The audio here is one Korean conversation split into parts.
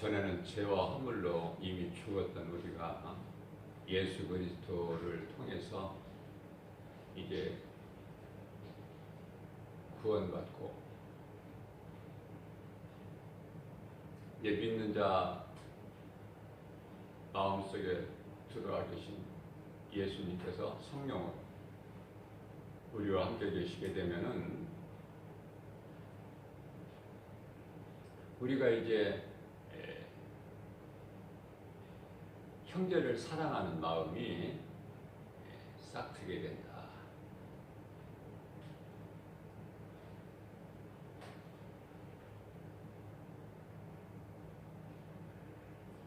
전에는 죄와 허물로 이미 죽었던 우리가 예수 그리스도를 통해서 이제 구원받고 이제 믿는 자 마음속에 들어와 계신 예수님께서 성령으로 우리와 함께 계시게 되면은 우리가 이제 형제를 사랑하는 마음이 싹트게 된다.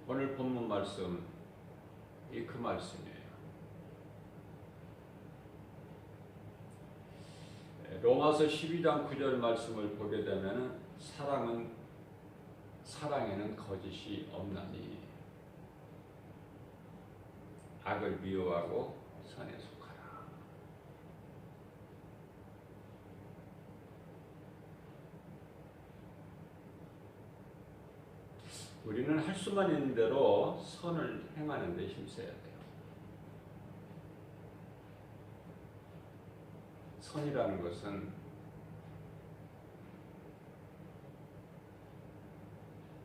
오늘 본문 말씀이 그 말씀이에요. 로마서 12장 9절 말씀을 보게 되면 사랑에는 거짓이 없나니 악을 미워하고 선에 속하라. 우리는 할 수만 있는 대로 선을 행하는 데 힘써야 돼요. 선이라는 것은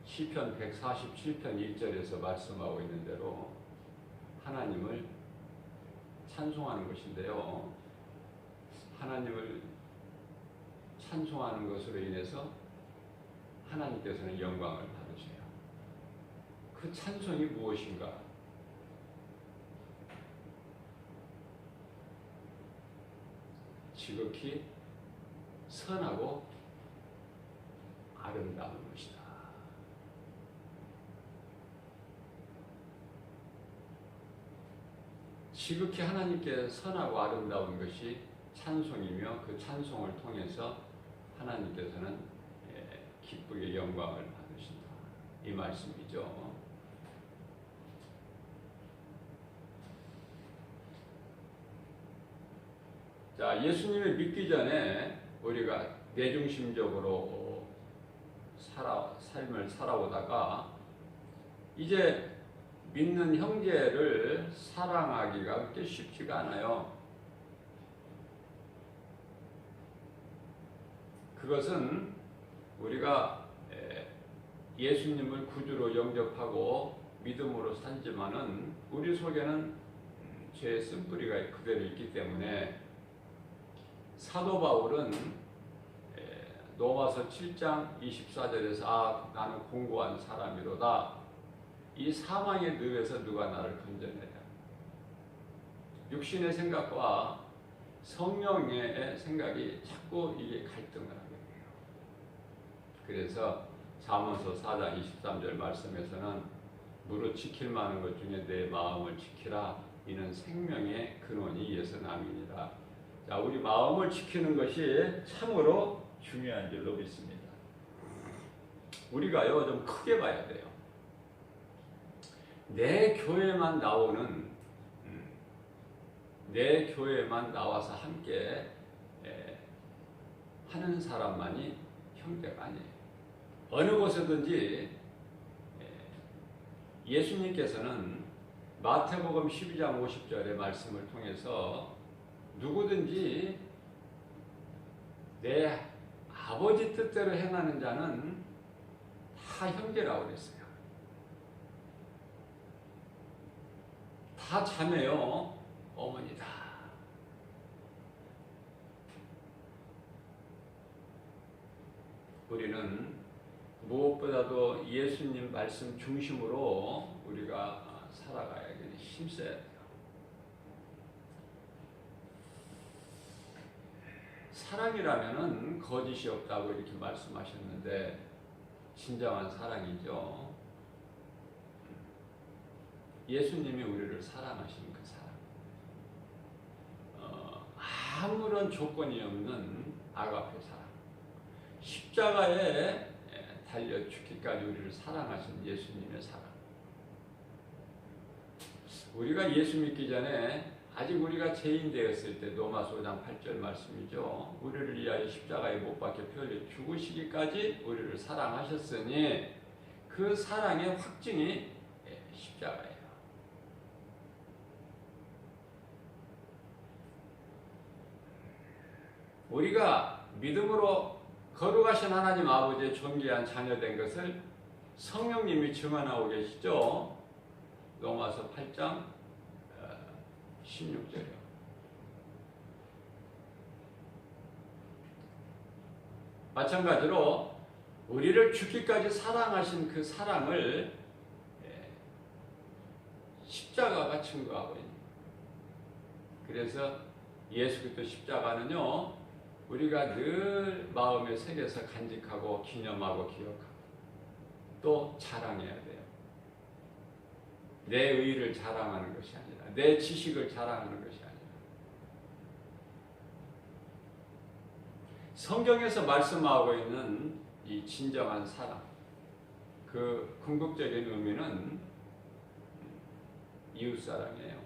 시편 147편 1절에서 말씀하고 있는 대로 하나님을 찬송하는 것인데요. 하나님을 찬송하는 것으로 인해서 하나님께서는 영광을 받으세요. 그 찬송이 무엇인가? 지극히 선하고 아름다운 것이다. 지극히 하나님께 선하고 아름다운 것이 찬송이며 그 찬송을 통해서 하나님께서는 기쁘게 영광을 받으신다. 이 말씀이죠. 자, 예수님을 믿기 전에 우리가 내중심적으로 삶을 살아오다가 이제 믿는 형제를 사랑하기가 그렇게 쉽지가 않아요. 그것은 우리가 예수님을 구주로 영접하고 믿음으로 살지만은 우리 속에는 죄의 쓴뿌리가 그대로 있기 때문에 사도 바울은 로마서 7장 24절에서 나는 공고한 사람이로다. 이 사망의 늪에서 누가 나를 건져내랴. 육신의 생각과 성령의 생각이 자꾸 이게 갈등을 하게 돼요. 그래서 잠언서 4장 23절 말씀에서는 무릇 지킬 만한 것 중에 내 마음을 지키라. 이는 생명의 근원이 예수남이니라. 자, 우리 마음을 지키는 것이 참으로 중요한 줄로 믿습니다. 우리가요 좀 크게 봐야 돼요. 내 교회만 나와서 함께 하는 사람만이 형제가 아니에요. 어느 곳에든지 예수님께서는 마태복음 12장 50절의 말씀을 통해서 누구든지 내 아버지 뜻대로 행하는 자는 다 형제라고 그랬어요. 다 자매요, 어머니다. 우리는 무엇보다도 예수님 말씀 중심으로 우리가 살아가야 힘써야 돼요. 사랑이라면은 거짓이 없다고 이렇게 말씀하셨는데 진정한 사랑이죠. 예수님이 우리를 사랑하신 그 사랑. 아무런 조건이 없는 아가페 사랑. 십자가에 달려 죽기까지 우리를 사랑하신 예수님의 사랑. 우리가 예수 믿기 전에 아직 우리가 죄인 되었을 때 로마서 5장 8절 말씀이죠. 우리를 위하여 십자가에 못 박혀 피 흘려 죽으시기까지 우리를 사랑하셨으니 그 사랑의 확증이 십자가예요. 우리가 믿음으로 거룩하신 하나님 아버지의 존귀한 자녀된 것을 성령님이 증언하고 계시죠. 로마서 8장 16절이요. 마찬가지로 우리를 죽기까지 사랑하신 그 사랑을 십자가가 증거하고 있는 거예요. 그래서 예수 그리스도 십자가는요, 우리가 늘 마음에 새겨서 간직하고 기념하고 기억하고 또 자랑해야 돼요. 내 의를 자랑하는 것이 아니라, 내 지식을 자랑하는 것이 아니라, 성경에서 말씀하고 있는 이 진정한 사랑, 그 궁극적인 의미는 이웃사랑이에요.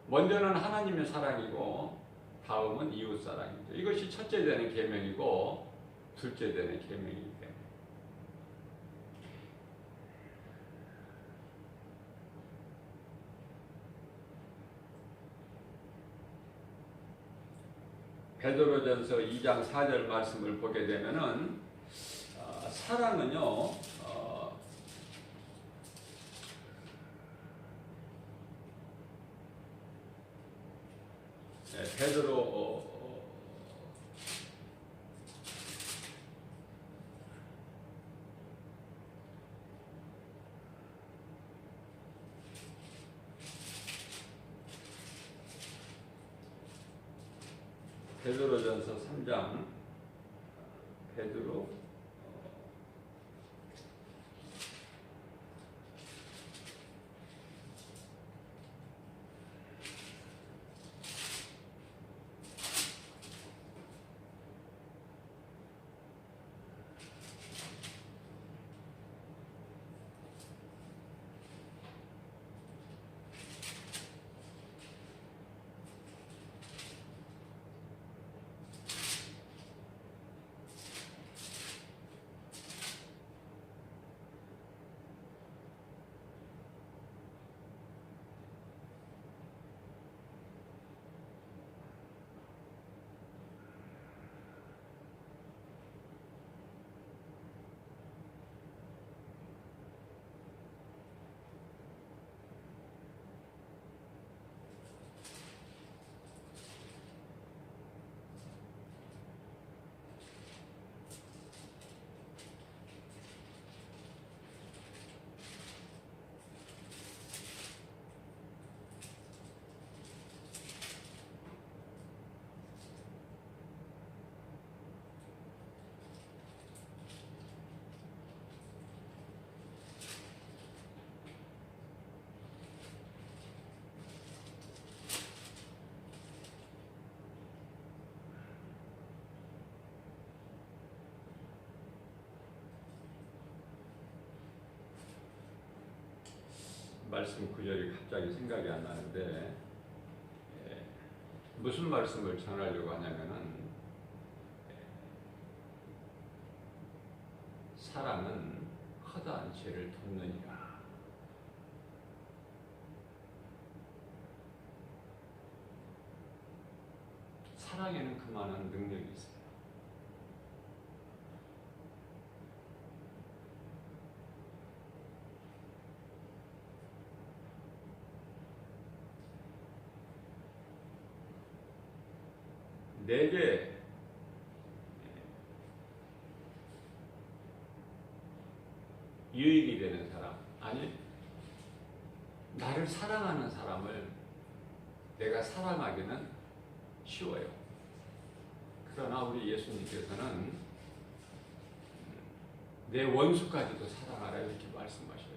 먼저는 하나님의 사랑이고 다음은 이웃사랑이죠. 이것이 첫째 되는 계명이고 둘째 되는 계명이기 때문에 베드로전서 2장 4절 말씀을 보게 되면은 사랑은요 베드로 베드로전서 3장 베드로 말씀 구절이 갑자기 생각이 안 나는데 무슨 말씀을 전하려고 하냐면은 사랑은 허다한 죄를 돕느니라. 사랑에는 그만한 능력이 있어요. 내게 유익이 되는 사람, 아니 나를 사랑하는 사람을 내가 사랑하기는 쉬워요. 그러나 우리 예수님께서는 내 원수까지도 사랑하라 이렇게 말씀하셔요.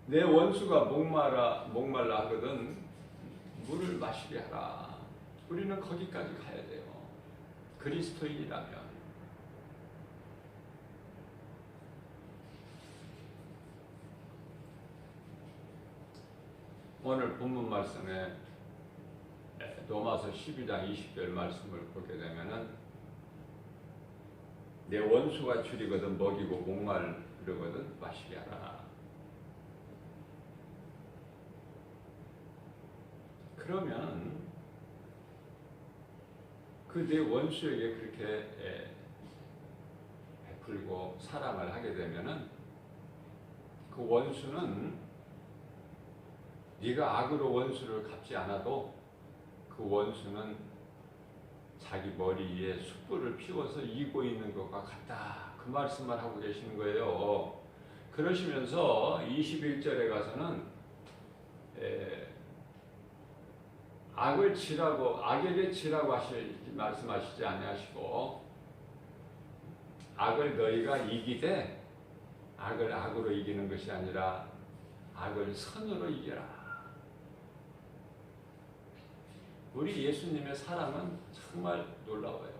내 원수가 목말라 하거든 물을 마시게 하라. 우리는 거기까지 가야 돼요. 그리스도인이라면. 오늘 본문 말씀에 로마서 12장 20절 말씀을 보게 되면은 내 원수가 줄이거든 먹이고 목마르거든 마시게 하라. 그러면 그 내 원수에게 그렇게 베풀고 사랑을 하게 되면은 그 원수는 네가 악으로 원수를 갚지 않아도 그 원수는 자기 머리 위에 숯불을 피워서 이고 있는 것과 같다. 그 말씀을 하고 계시는 거예요. 그러시면서 21절에 가서는 악을 지라고 악에게 지라고 말씀하시지 아니하시고 악을 너희가 이기되 악을 악으로 이기는 것이 아니라 악을 선으로 이겨라. 우리 예수님의 사랑은 정말 놀라워요.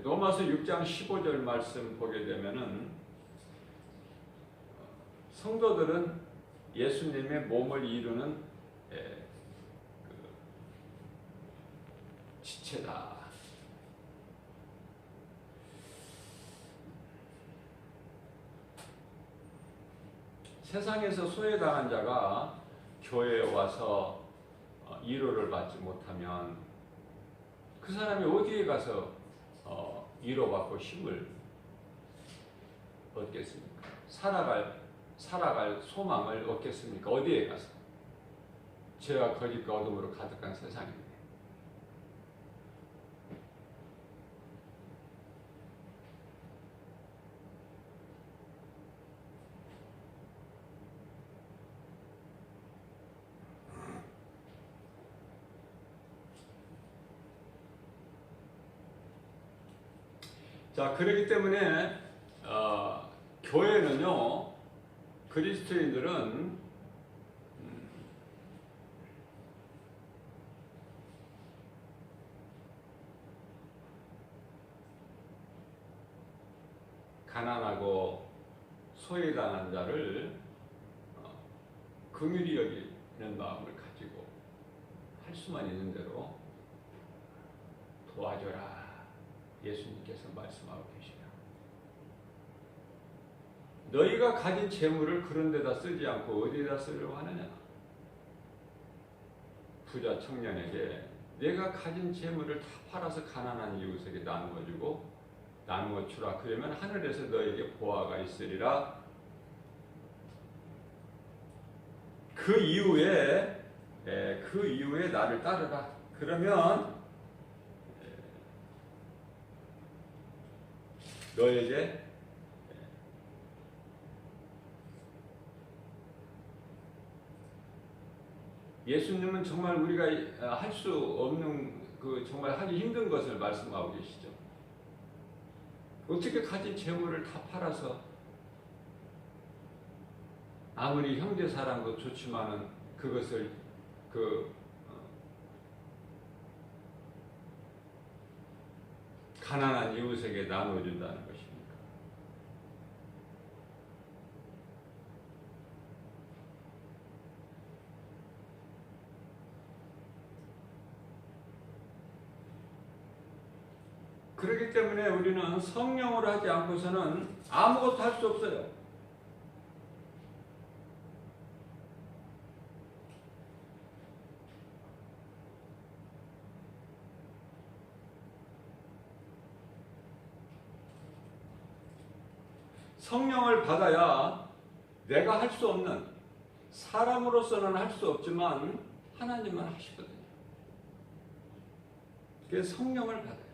로마서 6장 15절 말씀 보게 되면은 성도들은 예수님의 몸을 이루는 지체다. 세상에서 소외당한 자가 교회에 와서 위로를 받지 못하면 그 사람이 어디에 가서 위로받고 힘을 얻겠습니까? 살아갈 소망을 얻겠습니까? 어디에 가서? 죄와 거짓과 어둠으로 가득한 세상입니다. 자, 그렇기 때문에 교회는요, 그리스도인들은 가난하고 소외당한 자를 긍휼히 여기는 마음을 가지고 할 수만 있는 대로 도와줘라. 예수님께서 말씀하고 계시다. 너희가 가진 재물을 그런 데다 쓰지 않고 어디에다 쓰려고 하느냐? 부자 청년에게 내가 가진 재물을 다 팔아서 가난한 이웃에게 나누어 주라. 그러면 하늘에서 너에게 보화가 있으리라. 그 이후에 나를 따르라. 그러면 너에게 예수님은 정말 우리가 할 수 없는 정말 하기 힘든 것을 말씀하고 계시죠. 어떻게 가진 재물을 다 팔아서 아무리 형제 사랑도 좋지만은 그것을 가난한 이웃에게 나눠준다는 것입니까? 그렇기 때문에 우리는 성령으로 하지 않고서는 아무것도 할 수 없어요. 성령을 받아야 내가 할 수 없는, 사람으로서는 할 수 없지만 하나님은 하시거든요. 그래서 성령을 받아요.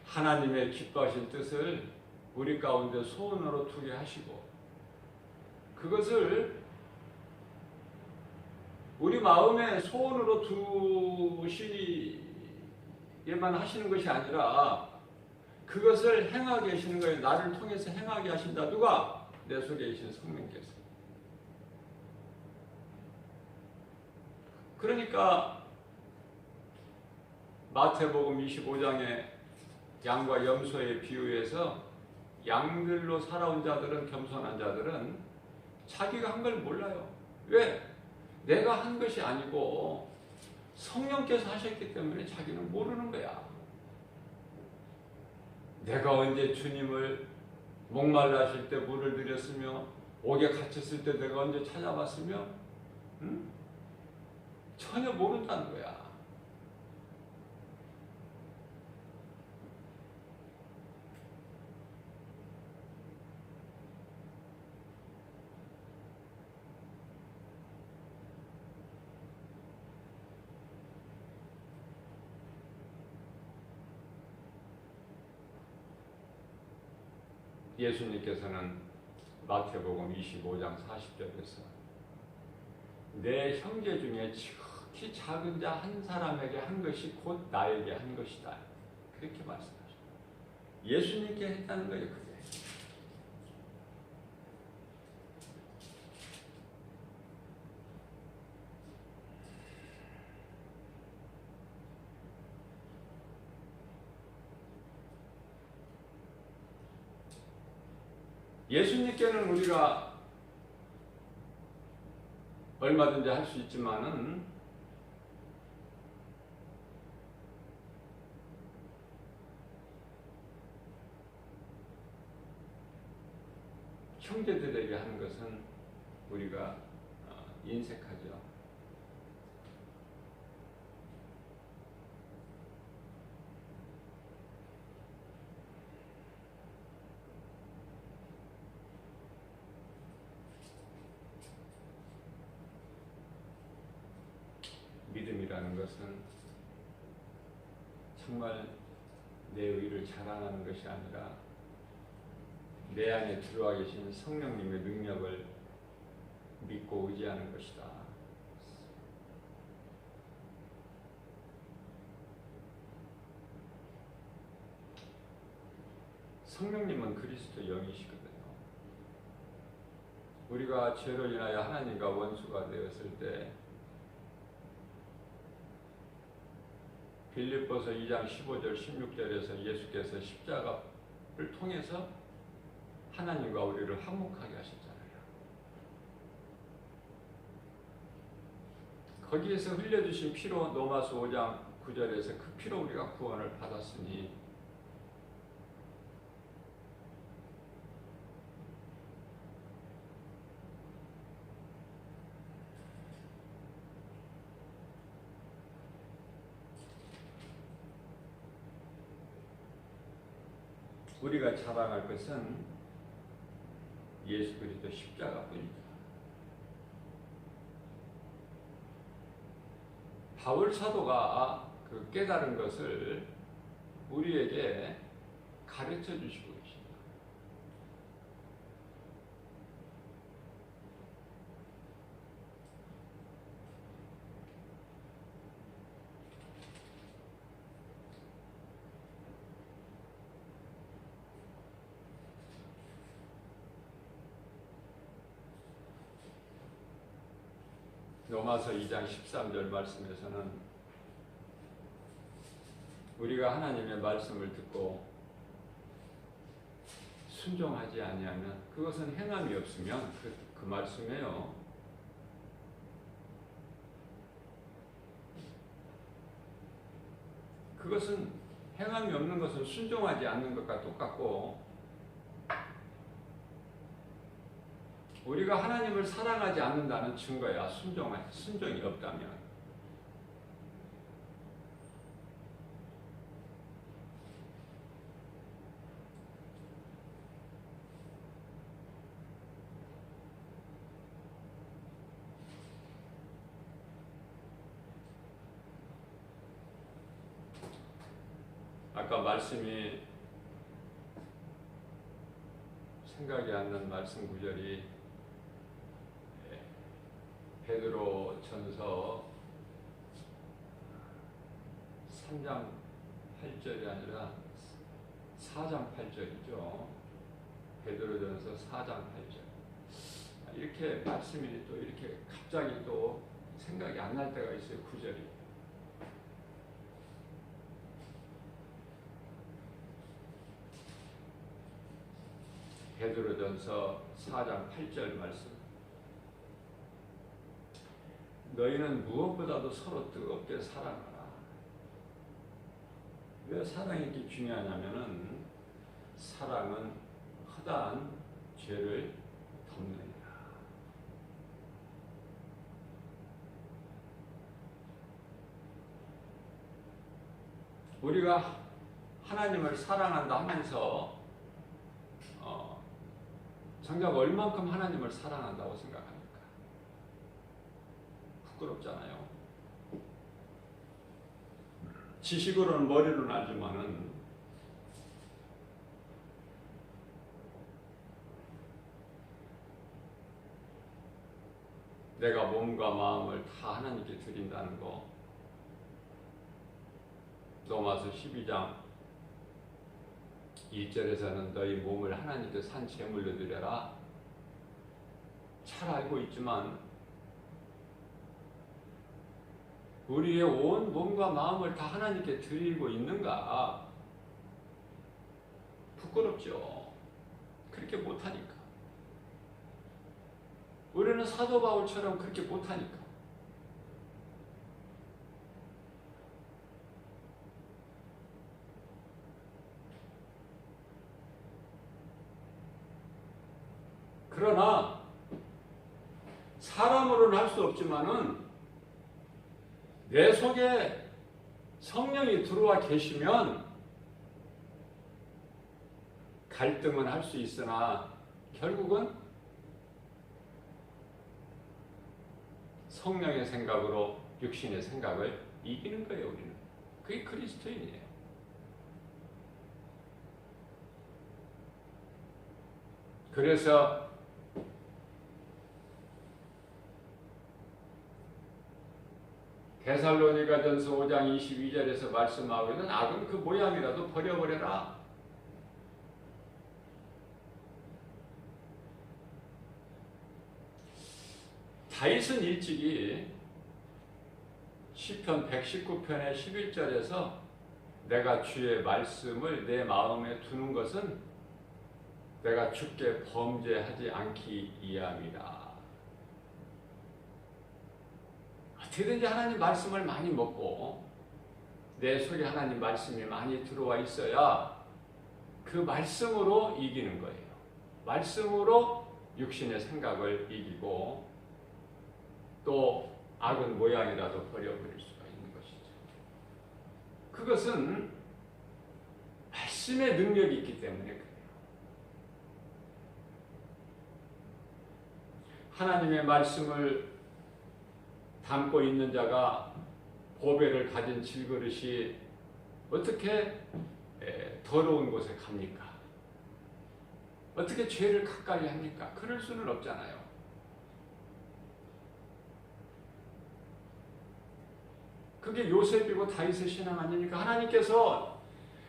하나님의 기뻐하신 뜻을 우리 가운데 소원으로 두게 하시고 그것을 우리 마음에 소원으로 두시기 얘만 하시는 것이 아니라 그것을 행하게 하시는 거예요. 나를 통해서 행하게 하신다. 누가? 내 속에 계신 성령께서. 그러니까 마태복음 25장에 양과 염소의 비유에서 양들로 살아온 자들은, 겸손한 자들은 자기가 한 걸 몰라요. 왜? 내가 한 것이 아니고 성령께서 하셨기 때문에 자기는 모르는 거야. 내가 언제 주님을 목말라 하실 때 물을 드렸으며 옥에 갇혔을 때 내가 언제 찾아봤으며 전혀 모른다는 거야. 예수님께서는 마태복음 25장 40절에서 내 형제 중에 지극히 작은 자 한 사람에게 한 것이 곧 나에게 한 것이다. 그렇게 말씀하셨어요. 예수님께 했다는 거예요. 그게. 예수님께는 우리가 얼마든지 할 수 있지만은 형제들에게 하는 것은 우리가 인색하죠. 믿음이라는 것은 정말 내 의를 자랑하는 것이 아니라 내 안에 들어와 계신 성령님의 능력을 믿고 의지하는 것이다. 성령님은 그리스도 영이시거든요. 우리가 죄로 인하여 하나님과 원수가 되었을 때 빌립보서 2장 15절 16절에서 예수께서 십자가를 통해서 하나님과 우리를 화목하게 하셨잖아요. 거기에서 흘려주신 피로 로마서 5장 9절에서 그 피로 우리가 구원을 받았으니 우리가 자랑할 것은 예수 그리스도 십자가뿐이다. 바울 사도가 그 깨달은 것을 우리에게 가르쳐 주시고 계십니다. 로마서 2장 13절 말씀에서는 우리가 하나님의 말씀을 듣고 순종하지 아니하면 그것은 행함이 없으면 그 말씀이에요. 그것은 행함이 없는 것은 순종하지 않는 것과 똑같고 우리가 하나님을 사랑하지 않는다는 증거야. 순종이 없다면. 아까 말씀이 생각이 안 난 말씀 구절이 베드로 전서 3장 8절이 아니라 4장 8절이죠. 베드로전서 4장 8절. 이렇게 말씀이 또 이렇게 갑자기 또 생각이 안 날 때가 있어요. 9절이. 베드로전서 4장 8절 말씀. 너희는 무엇보다도 서로 뜨겁게 사랑하라. 왜 사랑이 이렇게 중요하냐면은 사랑은 허다한 죄를 덮느니라. 우리가 하나님을 사랑한다 하면서 정작 얼만큼 하나님을 사랑한다고 생각합니까? 부끄럽잖아요. 지식으로는 머리로는 알지만은 내가 몸과 마음을 다 하나님께 드린다는 거. 로마서 12장 1절에서는 너희 몸을 하나님께 산 제물로 드려라. 잘 알고 있지만 우리의 온 몸과 마음을 다 하나님께 드리고 있는가? 부끄럽죠. 그렇게 못하니까. 우리는 사도 바울처럼 그렇게 못하니까. 그러나 사람으로는 할 수 없지만은 내 속에 성령이 들어와 계시면 갈등은 할 수 있으나 결국은 성령의 생각으로 육신의 생각을 이기는 거예요. 우리는. 그게 그리스도인이에요. 그래서 데살로니가전서 5장 22절에서 말씀하고 있는 악은 그 모양이라도 버려버려라. 다윗은 일찍이 시편 119편의 11절에서 내가 주의 말씀을 내 마음에 두는 것은 내가 주께 범죄하지 않기 위함이라. 어떻게든지 하나님 말씀을 많이 먹고 내 속에 하나님 말씀이 많이 들어와 있어야 그 말씀으로 이기는 거예요. 말씀으로 육신의 생각을 이기고 또 악은 모양이라도 버려버릴 수가 있는 것이죠. 그것은 말씀의 능력이 있기 때문에 그래요. 하나님의 말씀을 담고 있는 자가 보배를 가진 질그릇이 어떻게 더러운 곳에 갑니까? 어떻게 죄를 가까이 합니까? 그럴 수는 없잖아요. 그게 요셉이고 다윗의 신앙 아닙니까? 하나님께서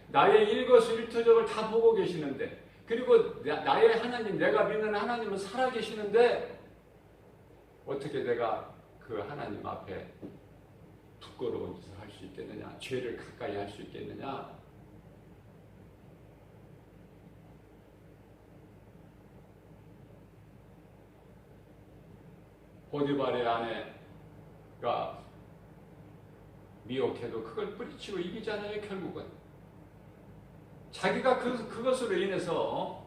나의 일거수일투족을 다 보고 계시는데, 그리고 나의 하나님, 내가 믿는 하나님은 살아계시는데 어떻게 내가 그 하나님 앞에 부끄러운 짓을 할 수 있겠느냐? 죄를 가까이 할 수 있겠느냐? 보디발의 아내가 미혹해도 그걸 뿌리치고 이기잖아요. 결국은 자기가 그것으로 인해서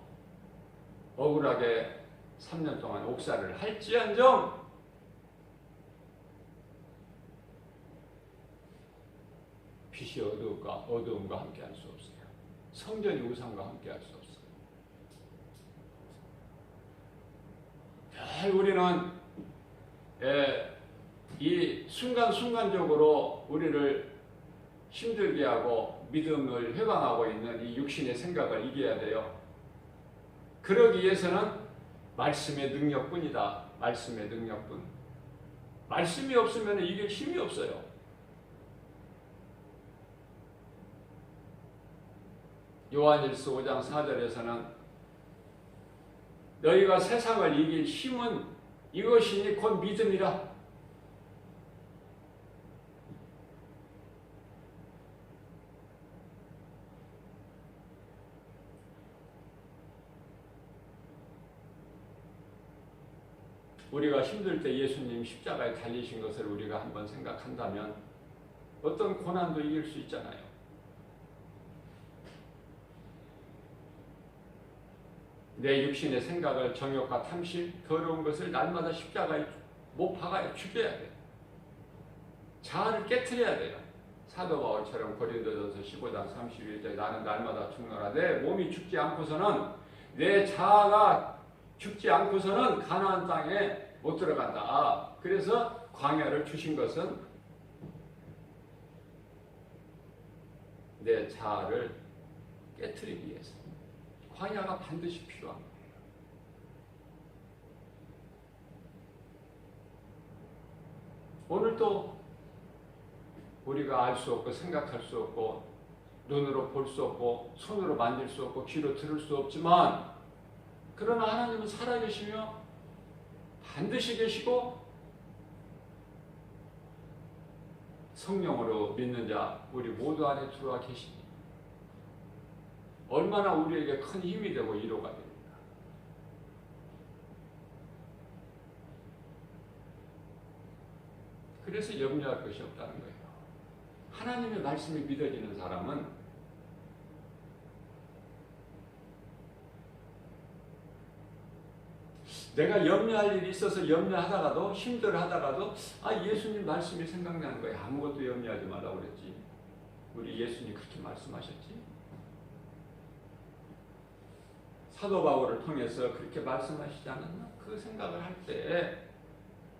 억울하게 3년 동안 옥살이를 할지언정 빛이 어두움과 함께할 수 없어요. 성전이 우상과 함께할 수 없어요. 늘 우리는 이 순간순간적으로 우리를 힘들게 하고 믿음을 회방하고 있는 이 육신의 생각을 이겨야 돼요. 그러기 위해서는 말씀의 능력뿐이다. 말씀의 능력뿐. 말씀이 없으면 이길 힘이 없어요. 요한일서 5장 4절에서는 너희가 세상을 이길 힘은 이것이니 곧 믿음이라. 우리가 힘들 때 예수님 십자가에 달리신 것을 우리가 한번 생각한다면 어떤 고난도 이길 수 있잖아요. 내 육신의 생각을 정욕과 탐심, 더러운 것을 날마다 십자가에 못 박아야 죽여야 돼요. 자아를 깨트려야 돼요. 사도 바울처럼 고린도전서 15장 31절에 나는 날마다 죽노라. 내 몸이 죽지 않고서는, 내 자아가 죽지 않고서는 가나안 땅에 못 들어간다. 그래서 광야를 주신 것은 내 자아를 깨트리기 위해서. 광야가 반드시 필요한 거예요. 오늘도 우리가 알 수 없고 생각할 수 없고 눈으로 볼 수 없고 손으로 만질 수 없고 귀로 들을 수 없지만, 그러나 하나님은 살아계시며 반드시 계시고 성령으로 믿는 자 우리 모두 안에 들어와 계시니 얼마나 우리에게 큰 힘이 되고 위로가 됩니까? 그래서 염려할 것이 없다는 거예요. 하나님의 말씀이 믿어지는 사람은 내가 염려할 일이 있어서 염려하다가도, 힘들어하다가도 예수님 말씀이 생각나는 거예요. 아무것도 염려하지 말라고 그랬지. 우리 예수님 그렇게 말씀하셨지. 사도 바울을 통해서 그렇게 말씀하시지 않았나? 그 생각을 할 때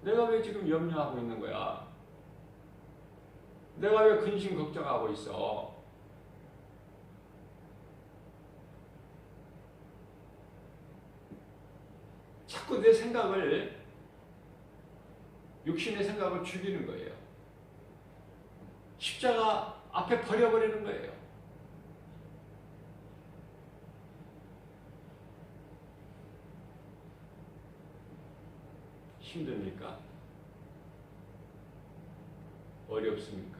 내가 왜 지금 염려하고 있는 거야? 내가 왜 근심 걱정하고 있어? 자꾸 내 생각을, 육신의 생각을 죽이는 거예요. 십자가 앞에 버려버리는 거예요. 힘듭니까? 어렵습니까?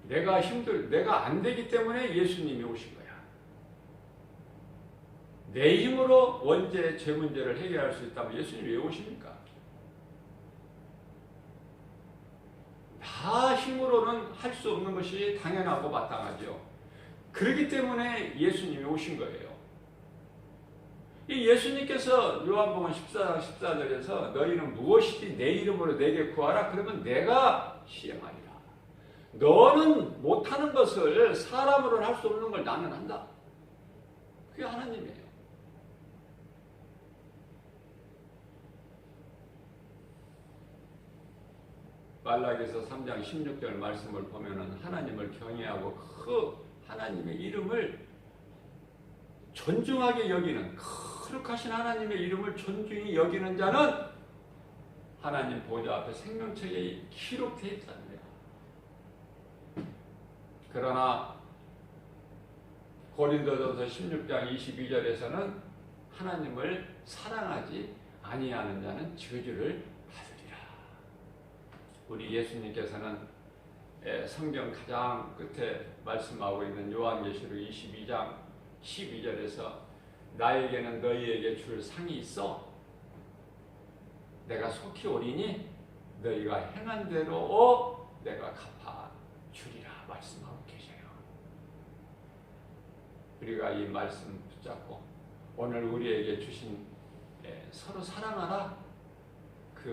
내가 안 되기 때문에 예수님이 오신 거야. 내 힘으로 원죄, 죄 문제를 해결할 수 있다면 예수님이 왜 오십니까? 나 힘으로는 할 수 없는 것이 당연하고 마땅하죠. 그렇기 때문에 예수님이 오신 거예요. 이 예수님께서 요한복음 14장 14절에서 너희는 무엇이든지 내 이름으로 내게 구하라. 그러면 내가 시행하리라. 너는 못하는 것을, 사람으로는 할 수 없는 걸 나는 한다. 그게 하나님이에요. 말라기서 3장 16절 말씀을 보면은 하나님을 경외하고 그 하나님의 이름을 존중하게 여기는, 거룩하신 하나님의 이름을 존중히 여기는 자는 하나님 보좌 앞에 생명책에 기록되어 있다는 거야. 그러나 고린도전서 16장 22절에서는 하나님을 사랑하지 아니하는 자는 저주를 받으리라. 우리 예수님께서는 성경 가장 끝에 말씀하고 있는 요한계시록 22장 12절에서 나에게는 너희에게 줄 상이 있어. 내가 속히 오리니 너희가 행한 대로 내가 갚아 주리라 말씀하고 계셔요. 우리가 이 말씀 붙잡고 오늘 우리에게 주신 서로 사랑하라 그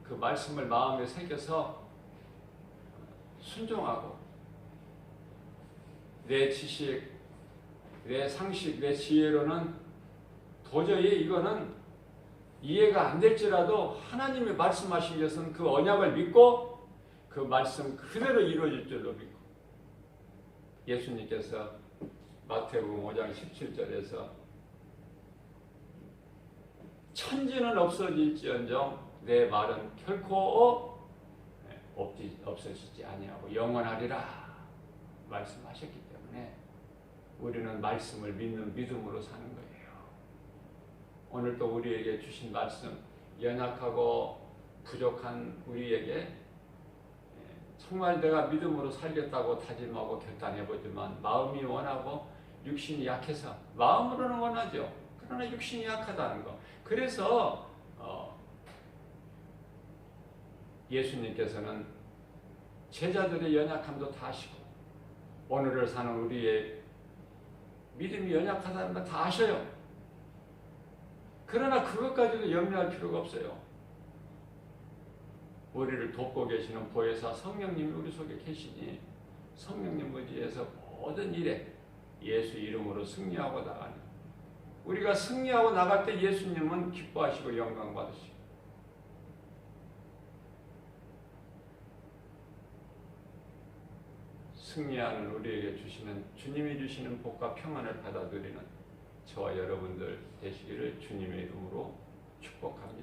말씀을 마음에 새겨서 순종하고 내 지식, 내 상식, 내 지혜로는 도저히 이거는 이해가 안 될지라도 하나님이 말씀하신 것은 그 언약을 믿고 그 말씀 그대로 이루어질 줄로 믿고, 예수님께서 마태복음 5장 17절에서 천지는 없어질지언정 내 말은 결코 없어지지 아니하고 영원하리라 말씀하셨기 때문에 우리는 말씀을 믿는 믿음으로 사는 거예요. 오늘도 우리에게 주신 말씀, 연약하고 부족한 우리에게 정말 내가 믿음으로 살겠다고 다짐하고 결단해보지만 마음이 원하고 육신이 약해서, 마음으로는 원하죠. 그러나 육신이 약하다는 거. 그래서 예수님께서는 제자들의 연약함도 다 아시고 오늘을 사는 우리의 믿음이 연약하다는 거 다 아셔요. 그러나 그것까지도 염려할 필요가 없어요. 우리를 돕고 계시는 보혜사 성령님이 우리 속에 계시니 성령님 의지해서 모든 일에 예수 이름으로 승리하고 나가는, 우리가 승리하고 나갈 때 예수님은 기뻐하시고 영광 받으시고, 승리하는 우리에게 주시는, 주님이 주시는 복과 평안을 받아들이는 저와 여러분들 되시기를 주님의 이름으로 축복합니다.